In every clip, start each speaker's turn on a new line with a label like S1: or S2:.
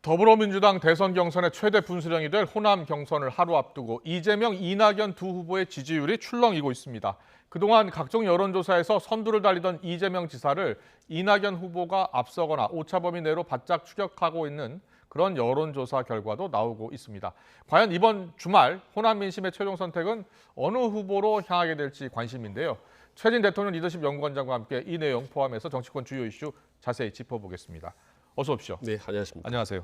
S1: 더불어민주당 대선 경선의 최대 분수령이 될 호남 경선을 하루 앞두고 이재명, 이낙연 두 후보의 지지율이 출렁이고 있습니다. 그동안 각종 여론조사에서 선두를 달리던 이재명 지사를 이낙연 후보가 앞서거나 오차범위 내로 바짝 추격하고 있는 그런 여론조사 결과도 나오고 있습니다. 과연 이번 주말 호남 민심의 최종 선택은 어느 후보로 향하게 될지 관심인데요. 최진 대통령 리더십 연구원장과 함께 이 내용 포함해서 정치권 주요 이슈 자세히 짚어보겠습니다. 어서 오십시오.
S2: 네, 안녕하십니까.
S1: 안녕하세요.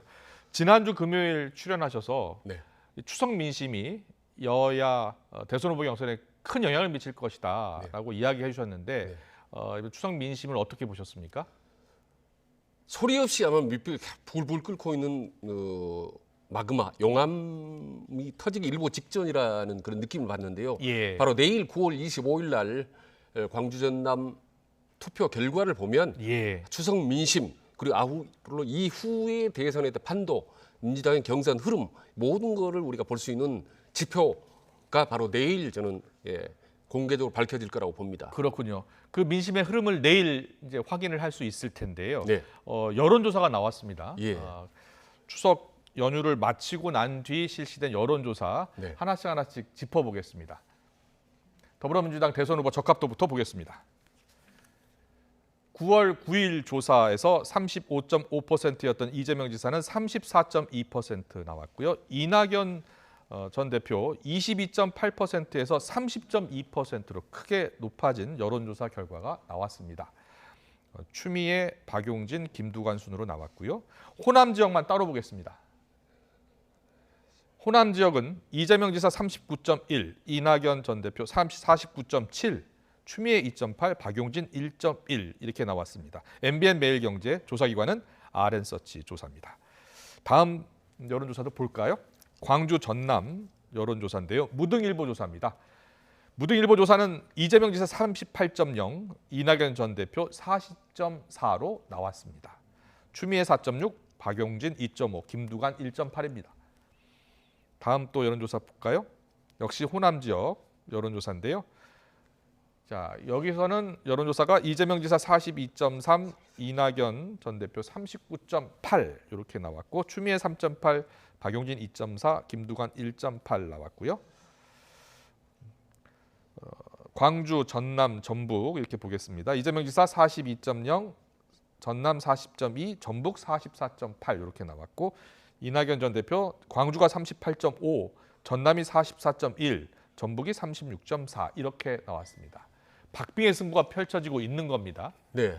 S1: 지난주 금요일 출연하셔서
S2: 네.
S1: 추석 민심이 여야 대선 후보 경선에 큰 영향을 미칠 것이다라고 이야기해 주셨는데 추석 민심을 어떻게 보셨습니까?
S2: 소리 없이 아마 밑불 불불 끓고 있는 마그마, 용암이 터지기 일보 직전이라는 그런 느낌을 받는데요.
S1: 예.
S2: 바로 내일 9월 25일 날 광주 전남 투표 결과를 보면 추석 민심 그리고 아울러 이후의 대선에 대한 판도, 민주당의 경선 흐름 모든 거를 우리가 볼 수 있는 지표가 바로 내일 저는 공개적으로 밝혀질 거라고 봅니다.
S1: 그렇군요. 그 민심의 흐름을 내일 이제 확인을 할 수 있을 텐데요.
S2: 네.
S1: 여론조사가 나왔습니다.
S2: 예.
S1: 추석 연휴를 마치고 난 뒤 실시된 여론조사
S2: 네.
S1: 하나씩 짚어보겠습니다. 더불어민주당 대선 후보 적합도부터 보겠습니다. 9월 9일 조사에서 35.5%였던 이재명 지사는 34.2% 나왔고요. 이낙연 전 대표 22.8%에서 30.2%로 크게 높아진 여론조사 결과가 나왔습니다. 추미애, 박용진, 김두관 순으로 나왔고요. 호남 지역만 따로 보겠습니다. 호남 지역은 이재명 지사 39.1, 이낙연 전 대표 49.7, 추미애 2.8, 박용진 1.1 이렇게 나왔습니다. MBN 매일경제 조사기관은 RN서치 조사입니다. 다음 여론조사도 볼까요? 광주 전남 여론조사인데요. 무등일보 조사입니다. 무등일보 조사는 이재명 지사 38.0, 이낙연 전 대표 40.4로 나왔습니다. 추미애 4.6, 박용진 2.5, 김두관 1.8입니다. 다음 또 여론조사 볼까요? 역시 호남 지역 여론조사인데요. 자, 여기서는 여론조사가 이재명 지사 42.3, 이낙연 전 대표 39.8 이렇게 나왔고 추미애 3.8, 박용진 2.4, 김두관 1.8 나왔고요. 광주, 전남, 전북 이렇게 보겠습니다. 이재명 지사 42.0, 전남 40.2, 전북 44.8 이렇게 나왔고 이낙연 전 대표 광주가 38.5, 전남이 44.1, 전북이 36.4 이렇게 나왔습니다. 박빙의 승부가 펼쳐지고 있는 겁니다.
S2: 네.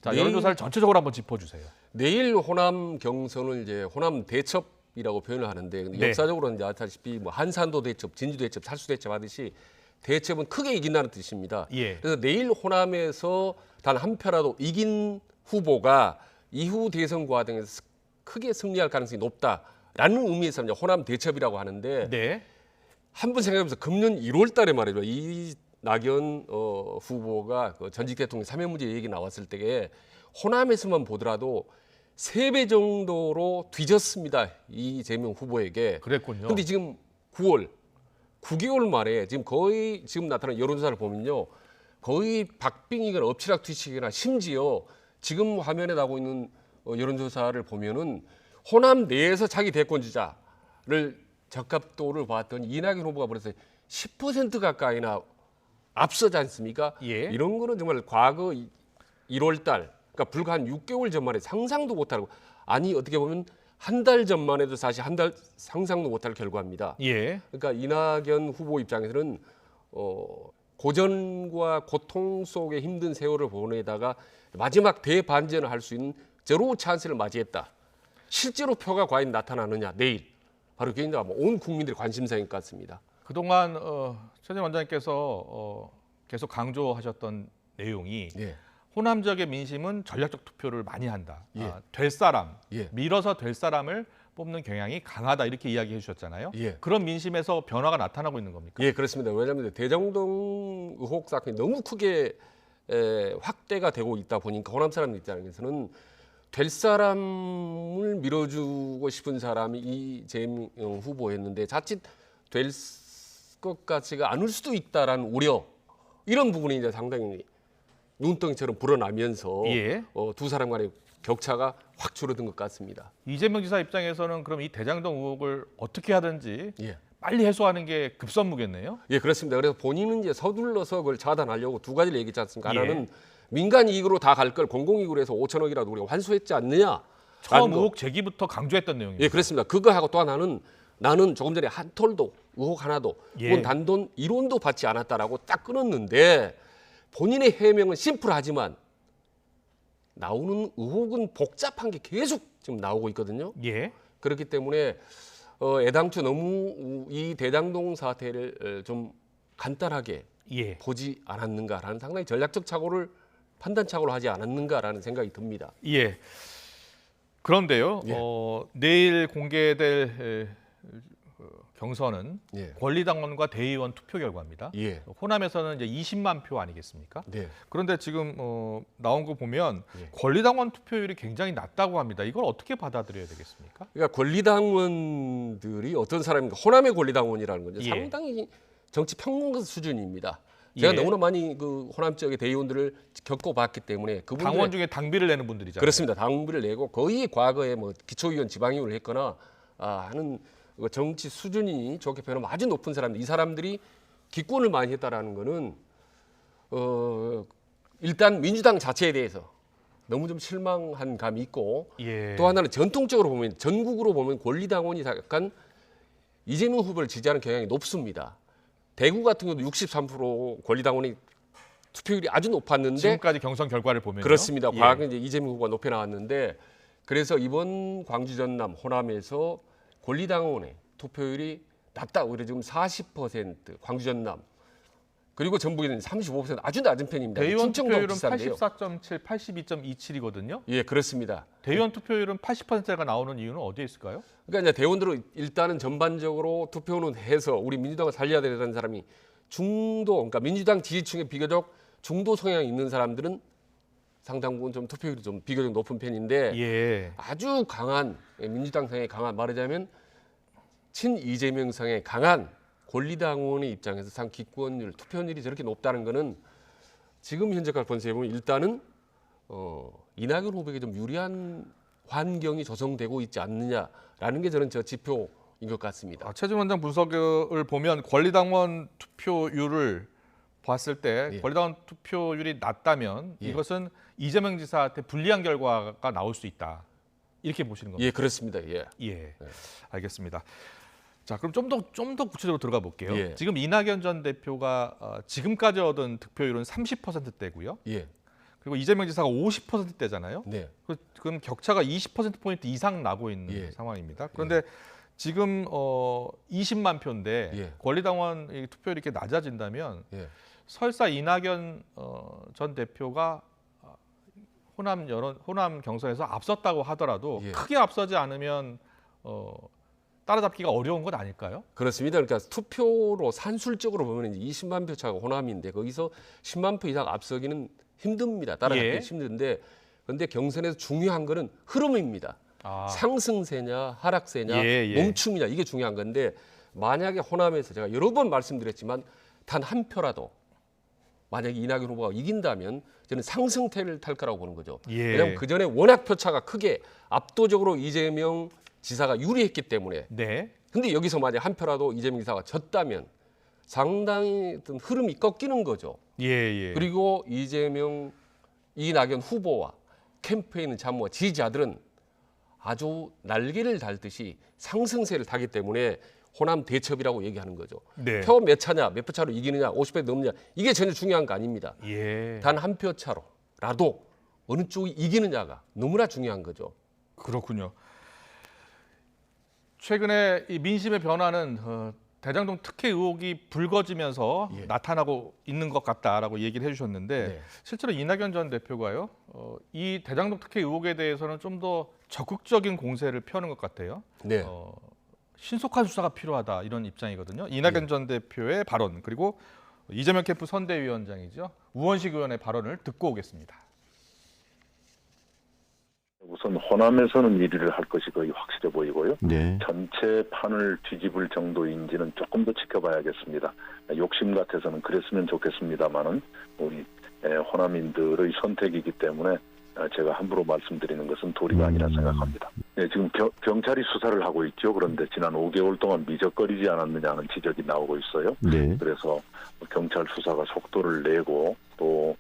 S1: 자, 여론조사를 전체적으로 한번 짚어주세요.
S2: 내일 호남 경선을 이제 호남 대첩이라고 표현을 하는데
S1: 네.
S2: 역사적으로는 이제 아시다시피 뭐 한산도 대첩, 진주 대첩, 살수 대첩 하듯이 대첩은 크게 이긴다는 뜻입니다. 그래서 내일 호남에서 단 한 표라도 이긴 후보가 이후 대선 과정에서 크게 승리할 가능성이 높다라는 의미에서 이제 호남 대첩이라고 하는데 한번 생각해보면서 금년 1월 달에 말이죠. 이낙연 후보가 전직 대통령 사면 문제 얘기 나왔을 때에 호남에서만 보더라도 3배 정도로 뒤졌습니다. 이재명 후보에게.
S1: 그랬군요.
S2: 근데 지금 9개월 만에 지금 거의 지금 나타난 여론조사를 보면요. 거의 박빙이거나 엎치락뒤치기나 심지어 지금 화면에 나오고 있는 여론조사를 보면은 호남 내에서 자기 대권주자를 적합도를 봤더니 이낙연 후보가 벌써 10% 가까이나 앞서지 않습니까? 이런 거는 정말 과거 1월 달, 그러니까 불과 한 6개월 전만에 상상도 못하고 아니 어떻게 보면 한 달 전만 해도 사실 한 달 상상도 못할 결과입니다. 그러니까 이낙연 후보 입장에서는 고전과 고통 속의 힘든 세월을 보내다가 마지막 대반전을 할 수 있는 제로 찬스를 맞이했다. 실제로 표가 과연 나타나느냐 내일 바로 그게 이제 온 국민들의 관심사인 것 같습니다.
S1: 그동안 최진 원장님께서 계속 강조하셨던 내용이 호남 지역의 민심은 전략적 투표를 많이 한다. 될 사람, 밀어서 될 사람을 뽑는 경향이 강하다 이렇게 이야기해 주셨잖아요. 그런 민심에서 변화가 나타나고 있는 겁니까?
S2: 그렇습니다. 왜냐하면 대장동 의혹 사건이 너무 크게 확대가 되고 있다 보니까 호남 사람 입장에서는 될 사람을 밀어주고 싶은 사람이 이재명 후보였는데 자칫 될 것 같지가 않을 수도 있다라는 우려 이런 부분이 이제 상당히 눈덩이처럼 불어나면서 두 사람 간의 격차가 확 줄어든 것 같습니다.
S1: 이재명 지사 입장에서는 그럼 이 대장동 의혹을 어떻게 하든지
S2: 예.
S1: 빨리 해소하는 게 급선무겠네요.
S2: 예, 그렇습니다. 그래서 본인은 이제 서둘러서 그걸 차단하려고 두 가지를 얘기했지 않습니까?
S1: 예.
S2: 하나는 민간 이익으로 다 갈 걸 공공이익으로 해서 5천억이라도 우리가 환수했지 않느냐.
S1: 처음 의혹 제기부터 강조했던 내용입니다.
S2: 예, 그렇습니다. 그거 하고 또 하나는 나는 조금 전에 한 톨도 의혹 하나도
S1: 예.
S2: 혹은 단돈 1원도 받지 않았다라고 딱 끊었는데 본인의 해명은 심플하지만 나오는 의혹은 복잡한 게 계속 지금 나오고 있거든요.
S1: 예.
S2: 그렇기 때문에 애당초 너무 이 대장동 사태를 좀 간단하게
S1: 예.
S2: 보지 않았는가라는 상당히 전략적 착오를 판단 착오를 하지 않았는가라는 생각이 듭니다.
S1: 예. 그런데요.
S2: 예.
S1: 내일 공개될 경선은
S2: 예.
S1: 권리당원과 대의원 투표 결과입니다.
S2: 예.
S1: 호남에서는 이제 20만 표 아니겠습니까?
S2: 네.
S1: 그런데 지금 나온 거 보면
S2: 예.
S1: 권리당원 투표율이 굉장히 낮다고 합니다. 이걸 어떻게 받아들여야 되겠습니까?
S2: 그러니까 권리당원들이 어떤 사람인가? 호남의 권리당원이라는 건
S1: 예.
S2: 상당히 정치 평론가 수준입니다. 제가
S1: 예.
S2: 너무나 많이 그 호남 지역의 대의원들을 겪어봤기 때문에 그분들
S1: 당원 중에 당비를 내는 분들이잖아요.
S2: 그렇습니다. 당비를 내고 거의 과거에 뭐 기초의원, 지방의원을 했거나 하는 정치 수준이 좋게 표현하면 아주 높은 사람들, 이 사람들이 기권을 많이 했다라는 거는 일단 민주당 자체에 대해서 너무 좀 실망한 감이 있고
S1: 예.
S2: 또 하나는 전통적으로 보면 전국으로 보면 권리당원이 약간 이재명 후보를 지지하는 경향이 높습니다. 대구 같은 경우도 63% 권리당원이 투표율이 아주 높았는데
S1: 지금까지 경선 결과를 보면요.
S2: 그렇습니다.
S1: 예.
S2: 과거에 이제 이재명 후보가 높게 나왔는데 그래서 이번 광주 전남 호남에서 권리당원의 투표율이 낮다. 오히려 지금 40% 광주 전남 그리고 전북에는 35% 아주 낮은 편입니다.
S1: 대의원
S2: 충청도하고
S1: 투표율은
S2: 비슷한데요.
S1: 84.7, 82.27이거든요.
S2: 예, 그렇습니다.
S1: 대의원 투표율은 80%가 나오는 이유는 어디에 있을까요?
S2: 그러니까 이제 대원들은 일단은 전반적으로 투표는 해서 우리 민주당을 살려야 되는 사람이 중도, 그러니까 민주당 지지층에 비교적 중도 성향이 있는 사람들은 상당 부분 좀 투표율이 좀 비교적 높은 편인데
S1: 예.
S2: 아주 강한 민주당 성향이 강한 말하자면 친 이재명 성향이 강한 권리당원의 입장에서 상 기권율, 투표율이 저렇게 높다는 것은 지금 현재까지 본세에 보면 일단은 이낙연 후보에게 좀 유리한 환경이 조성되고 있지 않느냐라는 게 저는 저 지표인 것 같습니다.
S1: 최준 원장 분석을 보면 권리당원 투표율을 봤을 때
S2: 예.
S1: 권리당원 투표율이 낮다면
S2: 예.
S1: 이것은 이재명 지사한테 불리한 결과가 나올 수 있다. 이렇게 보시는 겁니다.
S2: 예, 그렇습니다. 예.
S1: 예. 알겠습니다. 자, 그럼 좀 더 구체적으로 들어가 볼게요.
S2: 예.
S1: 지금 이낙연 전 대표가 지금까지 얻은 득표율은 30%대고요.
S2: 예.
S1: 그리고 이재명 지사가 50%대잖아요.
S2: 네.
S1: 그럼 격차가 20%포인트 이상 나고 있는
S2: 예.
S1: 상황입니다. 그런데 지금 20만 표인데
S2: 예.
S1: 권리당원 투표율이 이렇게 낮아진다면
S2: 예.
S1: 설사 이낙연 전 대표가 호남 경선에서 앞섰다고 하더라도
S2: 예.
S1: 크게 앞서지 않으면 따라잡기가 어려운 것 아닐까요?
S2: 그렇습니다. 그러니까 투표로 산술적으로 보면 이제 20만 표 차가 호남인데 거기서 10만 표 이상 앞서기는 힘듭니다. 따라잡기
S1: 예.
S2: 힘든데 그런데 경선에서 중요한 거는 흐름입니다. 상승세냐 하락세냐
S1: 예.
S2: 멈춤이냐 이게 중요한 건데 만약에 호남에서 제가 여러 번 말씀드렸지만 단 한 표라도 만약에 이낙연 후보가 이긴다면 저는 상승태를 탈 거라고 보는 거죠.
S1: 예.
S2: 왜냐하면 그 전에 워낙 표차가 크게 압도적으로 이재명 지사가 유리했기 때문에.
S1: 네.
S2: 근데 여기서 만약 한 표라도 이재명 지사가 졌다면 상당히 어떤 흐름이 꺾이는 거죠.
S1: 예.
S2: 그리고 이낙연 후보와 캠페인 참모 지지자들은 아주 날개를 달듯이 상승세를 타기 때문에 호남 대첩이라고 얘기하는 거죠.
S1: 네.
S2: 표 몇 차냐, 몇 표 차로 이기느냐, 50배 넘느냐 이게 전혀 중요한 거 아닙니다.
S1: 예.
S2: 단 한 표 차로라도 어느 쪽이 이기느냐가 너무나 중요한 거죠.
S1: 그렇군요. 최근에 이 민심의 변화는 대장동 특혜 의혹이 불거지면서
S2: 예.
S1: 나타나고 있는 것 같다라고 얘기를 해주셨는데
S2: 네.
S1: 실제로 이낙연 전 대표가요, 이 대장동 특혜 의혹에 대해서는 좀 더 적극적인 공세를 펴는 것 같아요.
S2: 네.
S1: 신속한 수사가 필요하다 이런 입장이거든요. 이낙연 전 대표의 발언 그리고 이재명 캠프 선대위원장이죠. 우원식 의원의 발언을 듣고 오겠습니다.
S3: 우선 호남에서는 1위를 할 것이 거의 확실해 보이고요.
S4: 네.
S3: 전체 판을 뒤집을 정도인지는 조금 더 지켜봐야겠습니다. 욕심 같아서는 그랬으면 좋겠습니다만은 우리 호남인들의 선택이기 때문에 제가 함부로 말씀드리는 것은 도리가 아니라 생각합니다. 네, 지금 경찰이 수사를 하고 있죠. 그런데 지난 5개월 동안 미적거리지 않았느냐는 지적이 나오고 있어요.
S4: 네.
S3: 그래서 경찰 수사가 속도를 내고 또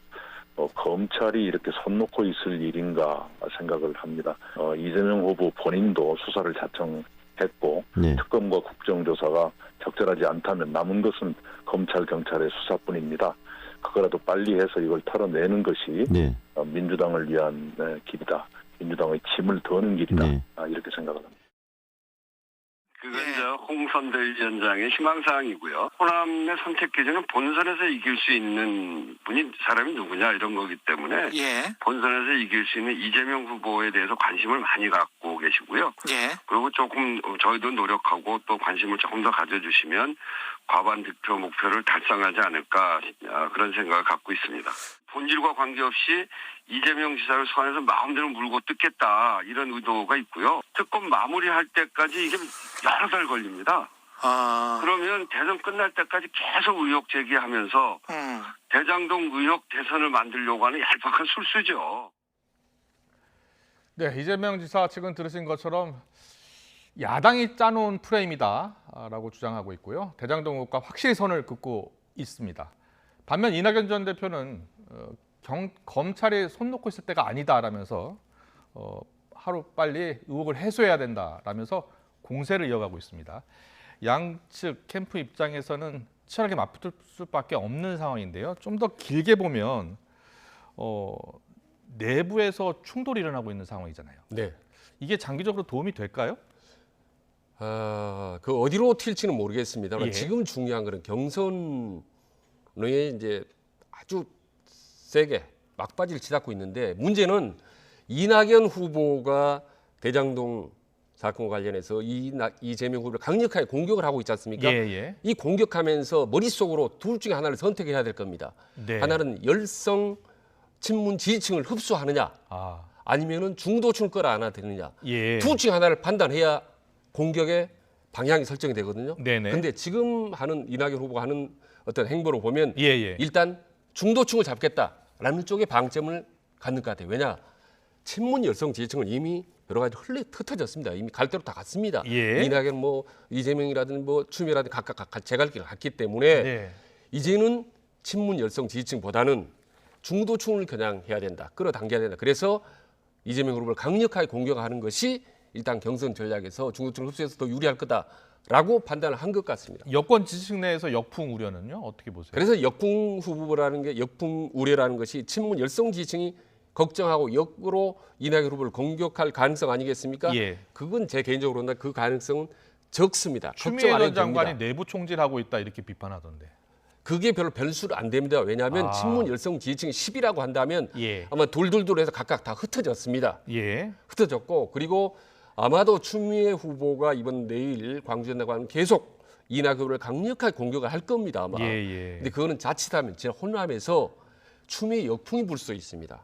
S3: 검찰이 이렇게 손 놓고 있을 일인가 생각을 합니다. 이재명 후보 본인도 수사를 자청했고
S4: 네.
S3: 특검과 국정조사가 적절하지 않다면 남은 것은 검찰, 경찰의 수사뿐입니다. 그거라도 빨리 해서 이걸 털어내는 것이
S4: 네.
S3: 민주당을 위한 길이다. 민주당의 짐을 더는 길이다.
S4: 네.
S3: 이렇게 생각을 합니다.
S5: 그건 이제 홍선대 위원장의 희망사항이고요. 호남의 선택 기준은 본선에서 이길 수 있는 사람이 누구냐 이런 거기 때문에 본선에서 이길 수 있는 이재명 후보에 대해서 관심을 많이 갖고 계시고요. 그리고 조금 저희도 노력하고 또 관심을 조금 더 가져주시면 과반 득표 목표를 달성하지 않을까 그런 생각을 갖고 있습니다. 본질과 관계없이 이재명 지사를 소환해서 마음대로 물고 뜯겠다 이런 의도가 있고요. 특검 마무리할 때까지 이게 여러 달 걸립니다. 그러면 대선 끝날 때까지 계속 의혹 제기하면서 대장동 의혹 대선을 만들려고 하는 얄팍한 술수죠.
S1: 네, 이재명 지사 측은 들으신 것처럼 야당이 짜놓은 프레임이다라고 주장하고 있고요. 대장동 의혹과 확실히 선을 긋고 있습니다. 반면 이낙연 전 대표는 검찰이 손 놓고 있을 때가 아니다라면서 하루 빨리 의혹을 해소해야 된다라면서 공세를 이어가고 있습니다. 양측 캠프 입장에서는 치열하게 맞붙을 수밖에 없는 상황인데요. 좀 더 길게 보면 내부에서 충돌이 일어나고 있는 상황이잖아요.
S2: 네.
S1: 이게 장기적으로 도움이 될까요?
S2: 그 어디로 튈지는 모르겠습니다만
S1: 예.
S2: 지금 중요한 거는 경선에 이제 아주 세게 막바지를 치닫고 있는데 문제는 이낙연 후보가 대장동 사건과 관련해서 이재명 후보를 강력하게 공격을 하고 있지 않습니까?
S1: 예.
S2: 이 공격하면서 머릿속으로 둘 중에 하나를 선택해야 될 겁니다.
S1: 네.
S2: 하나는 열성 친문 지지층을 흡수하느냐 아니면은 중도층을 끌어안아들느냐
S1: 예.
S2: 둘 중에 하나를 판단해야 공격의 방향이 설정이 되거든요.
S1: 네네.
S2: 그런데 지금 하는 이낙연 후보가 하는 어떤 행보로 보면
S1: 예.
S2: 일단 중도층을 잡겠다라는 쪽에 방점을 갖는 것 같아요. 왜냐? 친문 열성 지지층은 이미 여러 가지 흩어졌습니다. 이미 갈 대로 다 갔습니다.
S1: 예.
S2: 이낙연 이재명이라든 추미애라든 각각 제갈 길을 갔기 때문에
S1: 네.
S2: 이제는 친문 열성 지지층보다는 중도층을 겨냥해야 된다. 끌어당겨야 된다. 그래서 이재명 후보를 강력하게 공격하는 것이 일단 경선 전략에서 중도층을 흡수해서 더 유리할 거다라고 판단을 한 것 같습니다.
S1: 여권 지지층 내에서 역풍 우려는요? 어떻게 보세요?
S2: 그래서 역풍 우려라는 것이 친문 열성 지지층이 걱정하고 역으로 이낙연 후보를 공격할 가능성 아니겠습니까?
S1: 예.
S2: 그건 제 개인적으로는 그 가능성은 적습니다.
S1: 추미애
S2: 걱정 안
S1: 전
S2: 해도 됩니다.
S1: 장관이 내부 총질하고 있다 이렇게 비판하던데.
S2: 그게 별로 변수로 안 됩니다. 왜냐하면 친문 열성 지지층이 10이라고 한다면
S1: 예.
S2: 아마 돌돌돌해서 각각 다 흩어졌습니다.
S1: 예.
S2: 흩어졌고 그리고 아마도 추미애 후보가 이번 내일 광주에 나가면 계속 이낙연 후보를 강력하게 공격을 할 겁니다. 아마.
S1: 예.
S2: 근데 그거는 자칫하면 진짜 호남에서 추미애 역풍이 불 수 있습니다.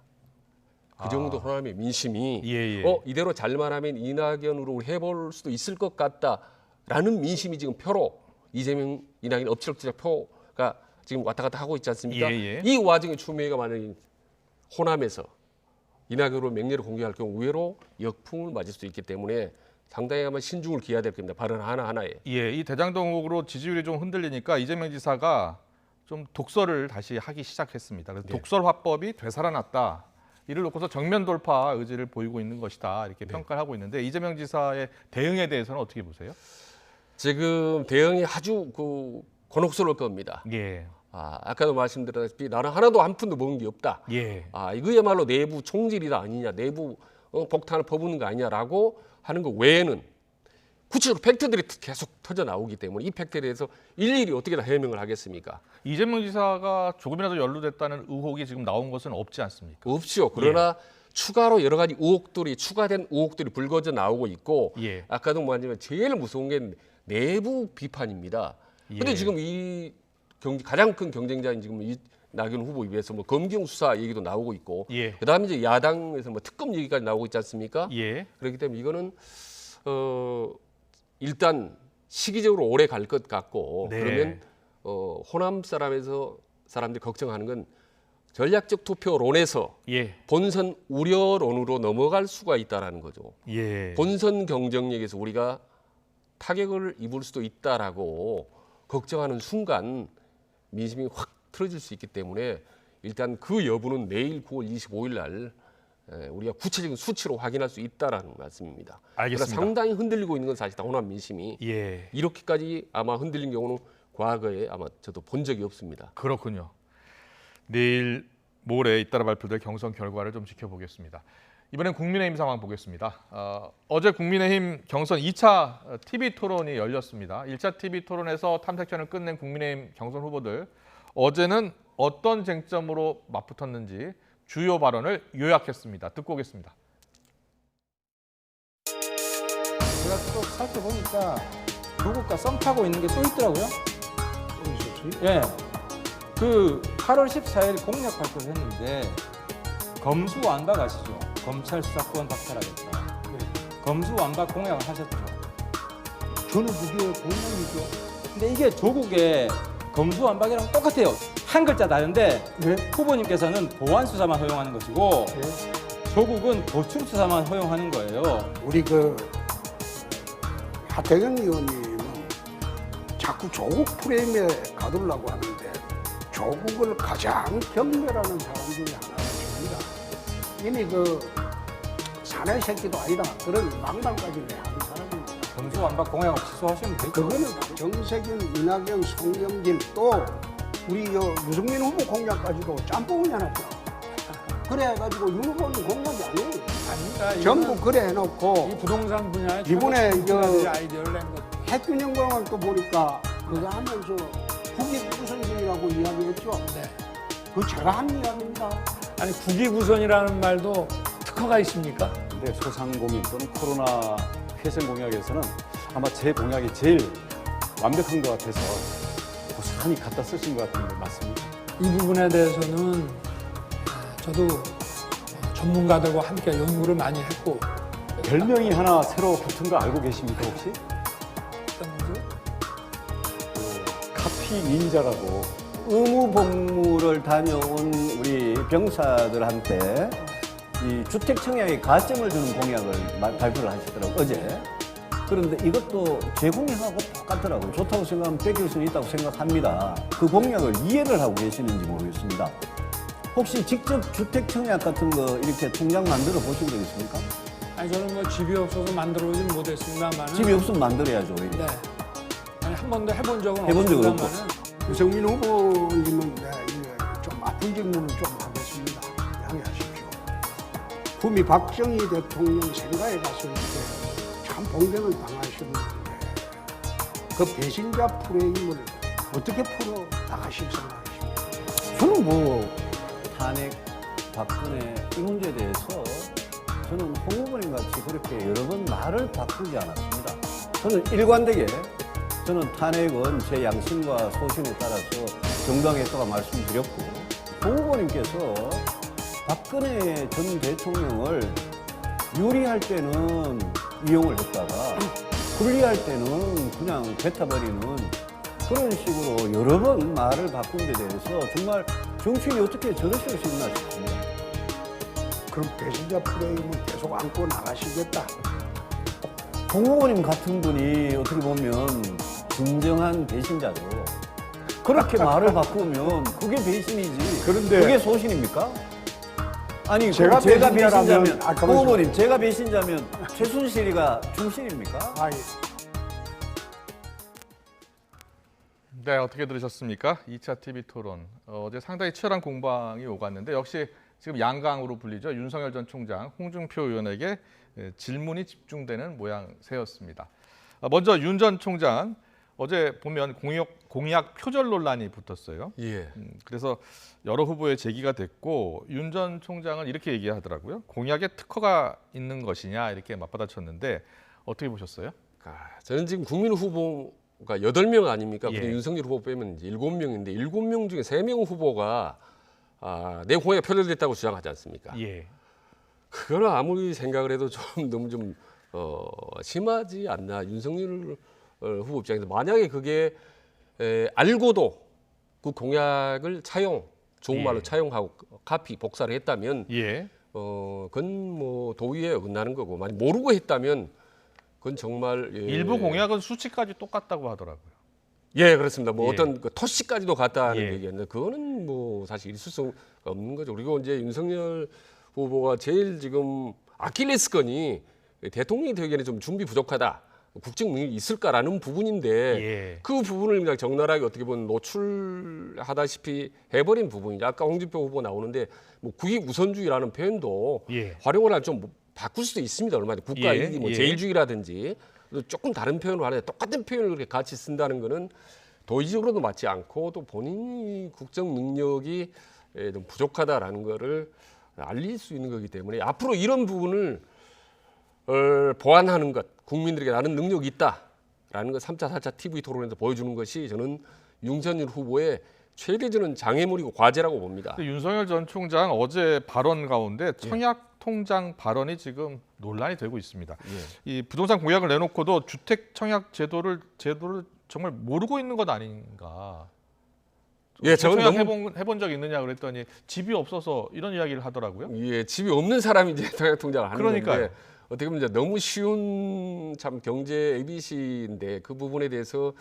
S2: 그 정도 호남의 민심이
S1: 예.
S2: 이대로 잘만 하면 이낙연으로 해볼 수도 있을 것 같다라는 민심이 지금 표로 이재명, 이낙연 엎치락뒤락 표가 지금 왔다 갔다 하고 있지 않습니까?
S1: 예.
S2: 이 와중에 추미애가 만약에 호남에서 이낙연으로 맹렬히 공격할 경우 의외로 역풍을 맞을 수 있기 때문에 상당히 아마 신중을 기해야 될 겁니다. 발언 하나하나에.
S1: 예, 이 대장동 의혹으로 지지율이 좀 흔들리니까 이재명 지사가 좀 독설을 다시 하기 시작했습니다. 그래서 독설 화법이 되살아났다. 이를 놓고서 정면 돌파 의지를 보이고 있는 것이다. 이렇게 평가를 하고 있는데 이재명 지사의 대응에 대해서는 어떻게 보세요?
S2: 지금 대응이 아주 곤혹스러울 겁니다.
S1: 예.
S2: 아까도 말씀드렸다시피 나는 하나도 한 푼도 먹은 게 없다.
S1: 예.
S2: 이거야말로 내부 총질이다 아니냐, 내부 폭탄을 퍼부는 거 아니냐라고 하는 것 외에는 구체적으로 팩트들이 계속 터져 나오기 때문에 이 팩트에 대해서 일일이 어떻게 다 해명을 하겠습니까?
S1: 이재명 지사가 조금이라도 연루됐다는 의혹이 지금 나온 것은 없지 않습니까?
S2: 없죠. 그러나 추가로 여러 가지 추가된 의혹들이 불거져 나오고 있고
S1: 예.
S2: 아까도 말했지만 제일 무서운 게 내부 비판입니다. 그런데 지금 이 가장 큰 경쟁자인 지금 이낙연 후보 입에서 검경 수사 얘기도 나오고 있고 그다음에 이제 야당에서 특검 얘기까지 나오고 있지 않습니까? 그렇기 때문에 이거는 일단 시기적으로 오래 갈 것 같고 그러면 호남 사람들이 걱정하는 건 전략적 투표론에서
S1: 예.
S2: 본선 우려론으로 넘어갈 수가 있다라는 거죠.
S1: 예.
S2: 본선 경쟁력에서 우리가 타격을 입을 수도 있다라고 걱정하는 순간 민심이 확 틀어질 수 있기 때문에 일단 그 여부는 내일 9월 25일 날 우리가 구체적인 수치로 확인할 수 있다라는 말씀입니다.
S1: 알겠습니다.
S2: 그러나 상당히 흔들리고 있는 건 사실 호남 민심이
S1: 예.
S2: 이렇게까지 아마 흔들린 경우는 과거에 아마 저도 본 적이 없습니다.
S1: 그렇군요. 내일 모레 잇따라 발표될 경선 결과를 좀 지켜보겠습니다. 이번엔 국민의힘 상황 보겠습니다. 어제 국민의힘 경선 2차 TV 토론이 열렸습니다. 1차 TV 토론에서 탐색전을 끝낸 국민의힘 경선 후보들 어제는 어떤 쟁점으로 맞붙었는지 주요 발언을 요약했습니다. 듣고 오겠습니다.
S4: 제가 또 살펴보니까 조국과 썸 타고 있는 게 또 있더라고요. 예. 그 8월 14일 공약 발표를 했는데 검수완박 아시죠? 검찰 수사권 박탈하겠다. 검수완박 공약을 하셨죠.
S6: 저는 그게 공약이죠.
S4: 근데 이게 조국의 검수완박이랑 똑같아요. 한 글자 다른데
S6: 네.
S4: 후보님께서는 보완 수사만 허용하는 것이고
S6: 네.
S4: 조국은 보충 수사만 허용하는 거예요.
S6: 우리 하태경 의원님은 자꾸 조국 프레임에 가두려고 하는데 조국을 가장 경멸하는 사람 중에 하나가 저입니다. 이미 사내 새끼도 아니다. 그런 망방까지 하는 사람입니다.
S4: 검수완박 공약을 취소하시면 되죠.
S6: 그거는 정세균, 이낙연, 송영길 또 우리 유승민 후보 공약까지도 짬뽕을 해놨죠. 그래 해가지고 윤 후보는 공약이 아니에요.
S7: 아닙니다.
S6: 전부 그래 해놓고
S7: 이 부동산 분야에
S6: 이번에
S7: 아이디어를 낸 것.
S6: 핵균형공학도 보니까 그거 하면서 국익우선주의라고 이야기했죠.
S7: 네.
S6: 그 제가 한 이야기입니다.
S7: 아니 국위구선이라는 말도 특허가 있습니까?
S8: 근데 소상공인 또는 코로나 회생 공약에서는 아마 제 공약이 제일 완벽한 것 같아서 고스란히 갖다 쓰신 것 같은데 맞습니다.
S7: 이 부분에 대해서는 저도 전문가들과 함께 연구를 많이 했고
S8: 별명이 하나 새로 붙은 거 알고 계십니까 혹시?
S7: 어떤 거죠?
S8: 카피 닌자라고.
S9: 의무 복무를 다녀온 우리 병사들한테 이 주택 청약에 가점을 주는 공약을 발표를 하시더라고요, 어제. 그런데 이것도 제 공약하고 똑같더라고요. 좋다고 생각하면 뺏길 수는 있다고 생각합니다. 그 공약을 이해를 하고 계시는지 모르겠습니다. 혹시 직접 주택 청약 같은 거 이렇게 통장 만들어 보신 적 있습니까?
S7: 아니 저는 뭐 집이 없어서 만들어오진 못했습니다만
S9: 집이 없으면 만들어야죠. 오히려.
S7: 네. 아니 한 번도 해본 적은
S9: 해본 적은
S7: 없습니다만은
S6: 유승민 후보님은 좀 아픈 질문을 좀 하겠습니다. 양해하십시오. 구미 박정희 대통령 생가에 갔을 때 참 봉변을 당하셨는데 그 배신자 프레임을 어떻게 풀어 나가실 생각이십니까?
S9: 저는 탄핵, 박근혜 이 문제에 대해서 저는 홍 후보님 같이 그렇게 여러 번 말을 바꾸지 않았습니다. 저는 일관되게 저는 탄핵은 제 양심과 소신에 따라서 정당했다고 말씀드렸고 홍 후보님께서 박근혜 전 대통령을 유리할 때는 이용을 했다가 불리할 때는 그냥 뱉어버리는 그런 식으로 여러 번 말을 바꾼 데 대해서 정말 정치인이 어떻게 저러실 수 있나 싶습니다.
S6: 그럼 배신자 프레임을 계속 안고 나가시겠다.
S9: 홍 후보님 같은 분이 어떻게 보면 진정한 배신자죠. 그렇게 말을 바꾸면 그게 배신이지.
S6: 그런데
S9: 그게 소신입니까? 아니
S6: 제가
S9: 제가
S6: 배신자라면
S9: 배신자면 홍 후보님 제가 배신자면 최순실이가 중신입니까?
S1: 네, 어떻게 들으셨습니까? 2차 TV 토론. 어제 상당히 치열한 공방이 오갔는데 역시 지금 양강으로 불리죠. 윤석열 전 총장, 홍준표 의원에게 질문이 집중되는 모양새였습니다. 먼저 윤 전 총장, 어제 보면 공약 표절 논란이 붙었어요.
S2: 예.
S1: 그래서 여러 후보에 제기가 됐고 윤 전 총장은 이렇게 얘기하더라고요. 공약에 특허가 있는 것이냐 이렇게 맞받아쳤는데 어떻게 보셨어요?
S2: 저는 지금 국민 후보가 8명 아닙니까?
S1: 예.
S2: 근데 윤석열 후보 빼면 이제 7명인데 7명 중에 3명 후보가 내 공약이 표절됐다고 주장하지 않습니까?
S1: 예.
S2: 그거는 아무리 생각을 해도 좀 너무 좀 심하지 않나. 윤석열 후보 입장에서 만약에 그게 알고도 그 공약을 차용, 좋은 말로 차용하고 카피 복사를 했다면
S1: 예.
S2: 그건 뭐 도의에 어긋나는 거고 만약 모르고 했다면 그건 정말
S1: 일부 공약은 수치까지 똑같다고 하더라고요.
S2: 예, 그렇습니다. 뭐
S1: 예.
S2: 어떤 그 토시까지도 갔다는
S1: 예.
S2: 얘기였는데 그거는 뭐 사실 있을 수 없는 거죠. 그리고 이제 윤석열 후보가 제일 지금 아킬레스건이 대통령이 되기에는 좀 준비 부족하다. 국정 능력이 있을까라는 부분인데
S1: 예.
S2: 그 부분을 그냥 적나라하게 어떻게 보면 노출하다시피 해버린 부분이죠. 아까 홍준표 후보 나오는데 뭐 국익 우선주의라는 표현도
S1: 예.
S2: 활용을 할 좀 바꿀 수도 있습니다. 얼마든지 국가
S1: 예.
S2: 이익이 뭐
S1: 예.
S2: 제일주의라든지 조금 다른 표현을 하는데 똑같은 표현을 그렇게 같이 쓴다는 거는 도의적으로도 맞지 않고 또 본인이 국정 능력이 좀 부족하다라는 거를 알릴 수 있는 거기 때문에 앞으로 이런 부분을 보완하는 것, 국민들에게 나는 능력이 있다라는 것 3차, 4차 TV 토론에서 보여주는 것이 저는 윤석열 후보의 최대 저는 장애물이고 과제라고 봅니다.
S1: 근데 윤석열 전 총장 어제 발언 가운데 청약 통장 발언이 지금 논란이 되고 있습니다. 이 부동산 공약을 내놓고도 주택 청약 제도를 정말 모르고 있는 것 아닌가?
S2: 예, 저는
S1: 청약 해본 적 있느냐 그랬더니 집이 없어서 이런 이야기를 하더라고요.
S2: 예, 집이 없는 사람이 이제 청약 통장을 하는
S1: 그러니까요.
S2: 건데 어떻게 보면 이제 너무 쉬운 참 경제 ABC인데 그 부분에 대해서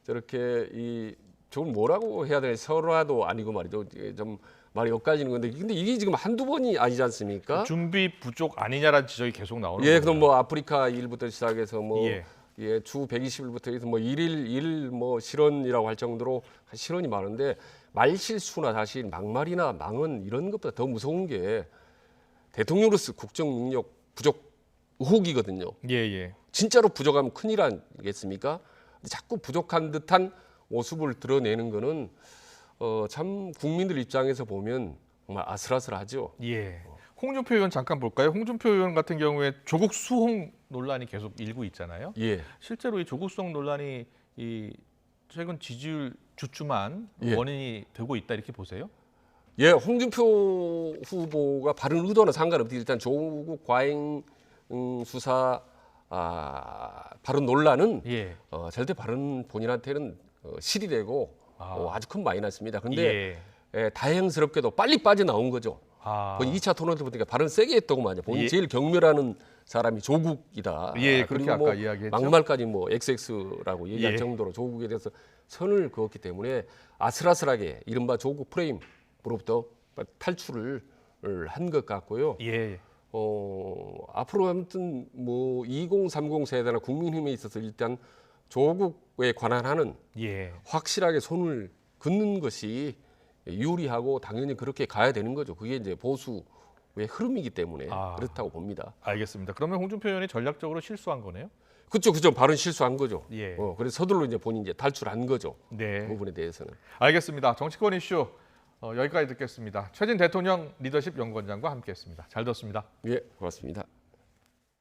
S2: 저렇게 좀 뭐라고 해야 되나 설화도 아니고 말이죠. 좀 말이 엇갈리는 건데 근데 이게 지금 한두 번이 아니지 않습니까?
S1: 준비 부족 아니냐라는 지적이 계속 나오는
S2: 예,
S1: 거예요.
S2: 그럼 뭐 아프리카 일부터 시작해서 뭐
S1: 예.
S2: 주 120일부터 해서 뭐 일일 뭐 실언이라고 할 정도로 실언이 많은데 말실수나 사실 막말이나 망언 이런 것보다 더 무서운 게 대통령으로서 국정 능력 부족 의혹이거든요.
S1: 예.
S2: 진짜로 부족하면 큰일 아니겠습니까? 근데 자꾸 부족한 듯한 모습을 드러내는 거는 참 국민들 입장에서 보면 정말 아슬아슬하죠.
S1: 예. 홍준표 의원 잠깐 볼까요? 홍준표 의원 같은 경우에 조국 수홍 논란이 계속 일고 있잖아요.
S2: 예.
S1: 실제로 이 조국 수홍 논란이 이 최근 지지율 주춤한
S2: 예.
S1: 원인이 되고 있다 이렇게 보세요?
S2: 예, 홍준표 후보가 바른 의도는 상관없이 일단 조국 과잉 수사 발언 논란은
S1: 예.
S2: 절대 발언 본인한테는 실이 되고 아주 큰 마이너스입니다. 그런데
S1: 예.
S2: 다행스럽게도 빨리 빠져나온 거죠. 거의 2차 토론 때 보니까 발언 세게 했다고 말이죠. 본인이
S1: 예.
S2: 제일 경멸하는 사람이 조국이다.
S1: 예, 그렇게
S2: 그리고
S1: 아까 이야기했죠.
S2: 막말까지 뭐 XX라고 얘기할
S1: 예.
S2: 정도로 조국에 대해서 선을 그었기 때문에 아슬아슬하게 이른바 조국 프레임으로부터 탈출을 한 것 같고요.
S1: 예.
S2: 앞으로 아무튼 뭐 2030 세대나 국민힘에 있어서 일단 조국에 관한 하는
S1: 예.
S2: 확실하게 손을 긋는 것이 유리하고 당연히 그렇게 가야 되는 거죠. 그게 이제 보수의 흐름이기 때문에 그렇다고 봅니다.
S1: 알겠습니다. 그러면 홍준표 의원이 전략적으로 실수한 거네요?
S2: 그렇죠. 발언 실수한 거죠.
S1: 예.
S2: 그래서 서둘러 이제 본인 이제 탈출한 거죠.
S1: 네.
S2: 그 부분에 대해서는.
S1: 알겠습니다. 정치권 이슈 여기까지 듣겠습니다. 최진 대통령 리더십 연구원장과 함께했습니다. 잘 들었습니다.
S2: 예, 고맙습니다.